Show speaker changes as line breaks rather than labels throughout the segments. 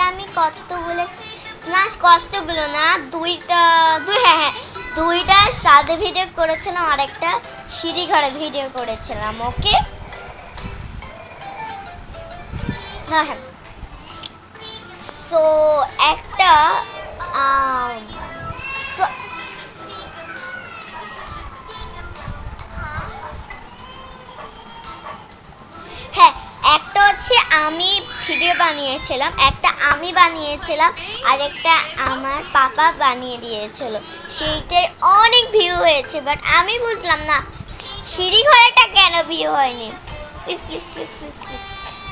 আমি কতগুলো না দুইটা সাদে ভিডিও করেছিলাম আর একটা সিঁড়ি ঘরে ভিডিও করেছিলাম। ওকে হ্যাঁ সো একটা হ্যাঁ একটা হচ্ছে আমি ভিডিও বানিয়েছিলাম, একটা আমি বানিয়েছিলাম আর একটা আমার পাপা বানিয়ে দিয়েছিল। সেইটাই অনেক ভিউ হয়েছে, বাট আমি বুঝলাম না সিঁড়ি ঘরেটা কেন ভিউ হয়নি। Please please please please please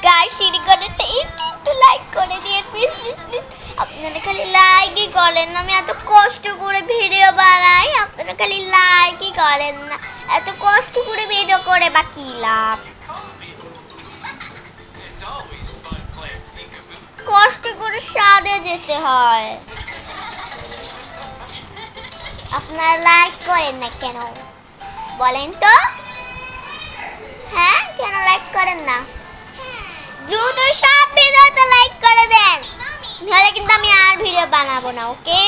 guys সিঁড়ি ঘরেটা একটু লাইক করে দিয়ে প্লিজ প্লিজ প্লিজ। আপনারা খালি লাইকই করেন না, আমি এত কষ্ট করে ভিডিও বানাই, আপনারা খালি লাইকই করেন না। এত কষ্ট করে ভিডিও করে বা কি লাভ? কষ্ট করে সাদে যেতে হয়। আপনারা লাইক করেন না কেন বলেন তো? হ্যাঁ কেন লাইক করেন না? দ্রুত সব ভিডিওতে লাইক করে দেন, নাহলে কিন্তু আমি আর ভিডিও বানাবো না। ওকে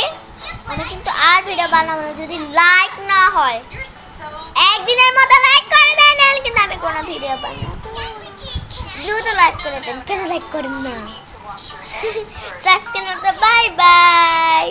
আমি কিন্তু আর ভিডিও বানাবো না যদি লাইক না হয়। একদিনের মধ্যে লাইক করে দেন, নাহলে কিন্তু আমি কোনো ভিডিও বানাবো। দ্রুত লাইক করে দেন, কেন লাইক করেন না? সাবস্ক্রাইব করতে বাই বাই।